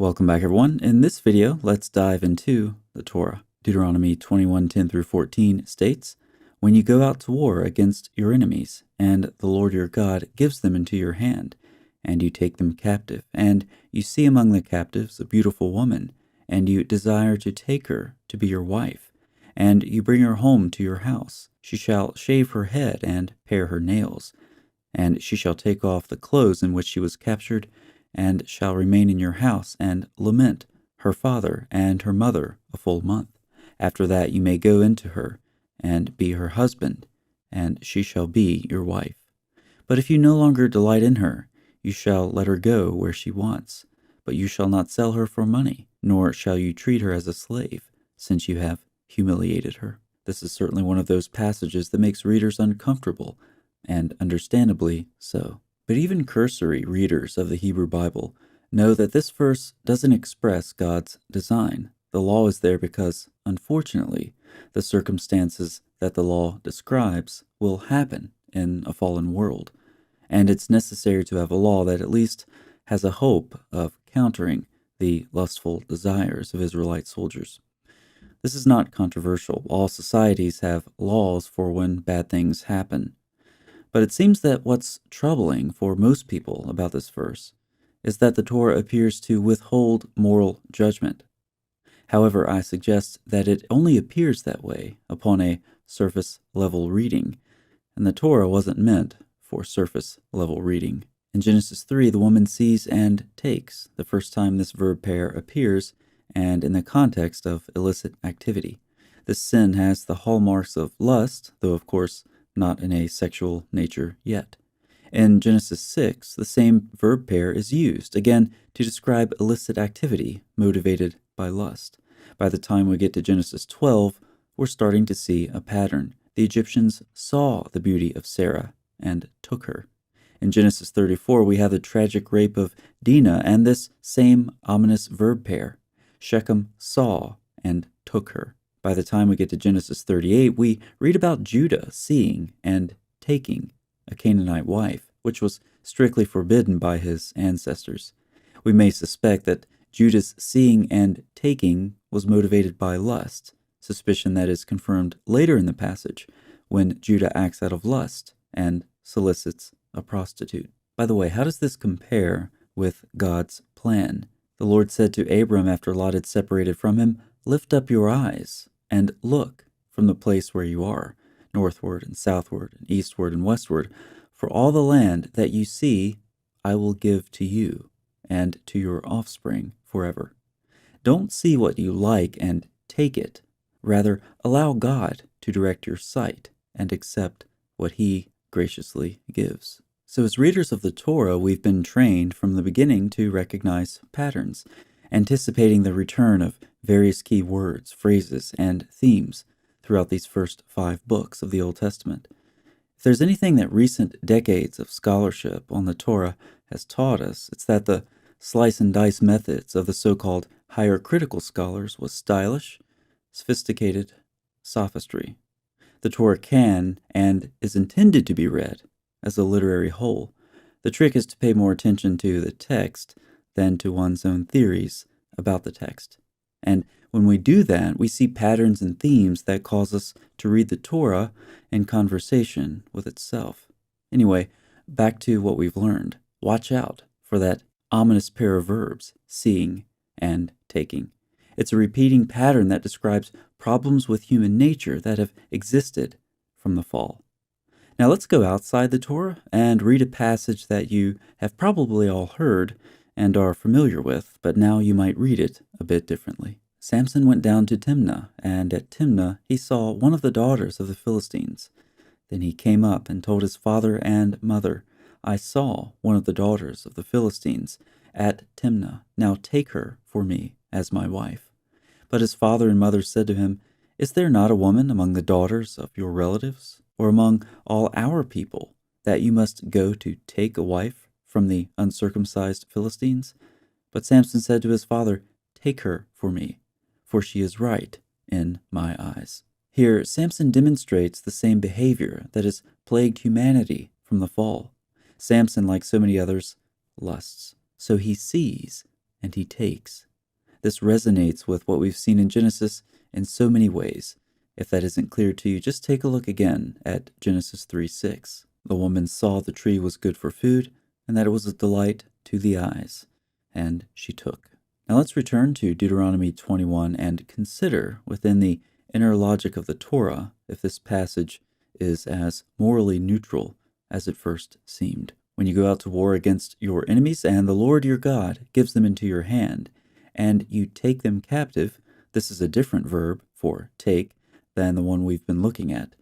Welcome back, everyone. In this video, let's dive into the Torah. Deuteronomy 21:10 through 14 states, "When you go out to war against your enemies, and the Lord your God gives them into your hand, and you take them captive, and you see among the captives a beautiful woman, and you desire to take her to be your wife, and you bring her home to your house, she shall shave her head and pare her nails, and she shall take off the clothes in which she was captured, and shall remain in your house, and lament her father and her mother a full month. After that you may go into her, and be her husband, and she shall be your wife. But if you no longer delight in her, you shall let her go where she wants, but you shall not sell her for money, nor shall you treat her as a slave, since you have humiliated her." This is certainly one of those passages that makes readers uncomfortable, and understandably so. But even cursory readers of the Hebrew Bible know that this verse doesn't express God's design. The law is there because, unfortunately, the circumstances that the law describes will happen in a fallen world, and it's necessary to have a law that at least has a hope of countering the lustful desires of Israelite soldiers. This is not controversial. All societies have laws for when bad things happen. But it seems that what's troubling for most people about this verse is that the Torah appears to withhold moral judgment. However, I suggest that it only appears that way upon a surface-level reading, and the Torah wasn't meant for surface-level reading. In Genesis 3, the woman sees and takes, the first time this verb pair appears, and in the context of illicit activity. This sin has the hallmarks of lust, though of course not in a sexual nature yet. In Genesis 6, the same verb pair is used, again, to describe illicit activity motivated by lust. By the time we get to Genesis 12, we're starting to see a pattern. The Egyptians saw the beauty of Sarah and took her. In Genesis 34, we have the tragic rape of Dinah and this same ominous verb pair. Shechem saw and took her. By the time we get to Genesis 38, we read about Judah seeing and taking a Canaanite wife, which was strictly forbidden by his ancestors. We may suspect that Judah's seeing and taking was motivated by lust, suspicion that is confirmed later in the passage when Judah acts out of lust and solicits a prostitute. By the way, how does this compare with God's plan? The Lord said to Abram after Lot had separated from him, "Lift up your eyes and look from the place where you are, northward and southward and eastward and westward, for all the land that you see I will give to you and to your offspring forever." Don't see what you like and take it. Rather, allow God to direct your sight and accept what He graciously gives. So as readers of the Torah, we've been trained from the beginning to recognize patterns, anticipating the return of various key words, phrases, and themes throughout these first 5 books of the Old Testament. If there's anything that recent decades of scholarship on the Torah has taught us, it's that the slice and dice methods of the so-called higher critical scholars was stylish, sophisticated sophistry. The Torah can and is intended to be read as a literary whole. The trick is to pay more attention to the text than to one's own theories about the text. And when we do that, we see patterns and themes that cause us to read the Torah in conversation with itself. Anyway, back to what we've learned. Watch out for that ominous pair of verbs, seeing and taking. It's a repeating pattern that describes problems with human nature that have existed from the fall. Now let's go outside the Torah and read a passage that you have probably all heard and are familiar with, but now you might read it a bit differently. Samson went down to Timnah, and at Timnah he saw one of the daughters of the Philistines. Then he came up and told his father and mother, "I saw one of the daughters of the Philistines at Timnah. Now take her for me as my wife." But his father and mother said to him, "Is there not a woman among the daughters of your relatives, or among all our people, that you must go to take a wife from the uncircumcised Philistines?" But Samson said to his father, "Take her for me, for she is right in my eyes." Here, Samson demonstrates the same behavior that has plagued humanity from the fall. Samson, like so many others, lusts. So he sees and he takes. This resonates with what we've seen in Genesis in so many ways. If that isn't clear to you, just take a look again at Genesis 3:6. The woman saw the tree was good for food, and that it was a delight to the eyes, and she took. Now let's return to Deuteronomy 21 and consider within the inner logic of the Torah if this passage is as morally neutral as it first seemed. When you go out to war against your enemies, and the Lord your God gives them into your hand, and you take them captive, this is a different verb for take than the one we've been looking at.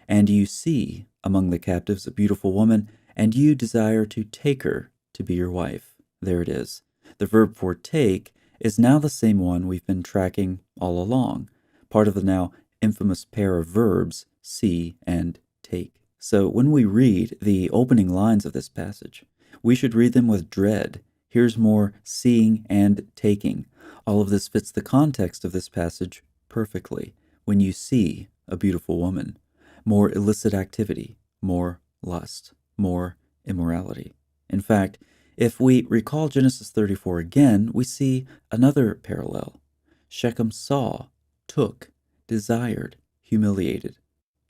And you see among the captives a beautiful woman, and you desire to take her to be your wife. There it is. The verb for take is now the same one we've been tracking all along, part of the now infamous pair of verbs, see and take. So when we read the opening lines of this passage, we should read them with dread. Here's more seeing and taking. All of this fits the context of this passage perfectly. When you see a beautiful woman, more illicit activity, more lust, more immorality. In fact, if we recall Genesis 34 again, we see another parallel. Shechem saw, took, desired, humiliated.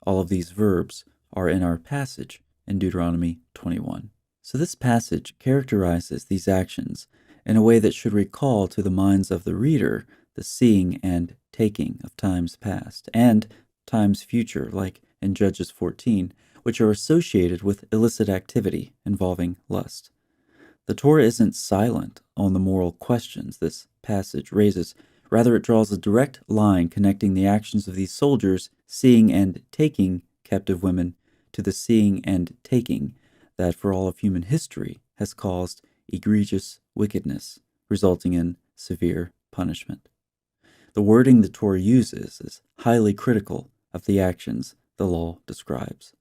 All of these verbs are in our passage in Deuteronomy 21. So this passage characterizes these actions in a way that should recall to the minds of the reader the seeing and taking of times past and times future, like in Judges 14, which are associated with illicit activity involving lust. The Torah isn't silent on the moral questions this passage raises. Rather, it draws a direct line connecting the actions of these soldiers seeing and taking captive women to the seeing and taking that for all of human history has caused egregious wickedness, resulting in severe punishment. The wording the Torah uses is highly critical of the actions the law describes.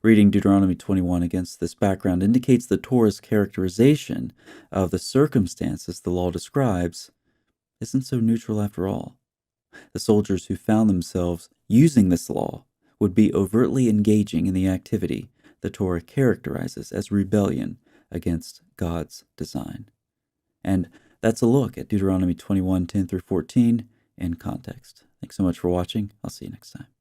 Reading Deuteronomy 21 against this background indicates the Torah's characterization of the circumstances the law describes isn't so neutral after all. The soldiers who found themselves using this law would be overtly engaging in the activity the Torah characterizes as rebellion against God's design. And that's a look at Deuteronomy 21:10 through 14 in context. Thanks so much for watching. I'll see you next time.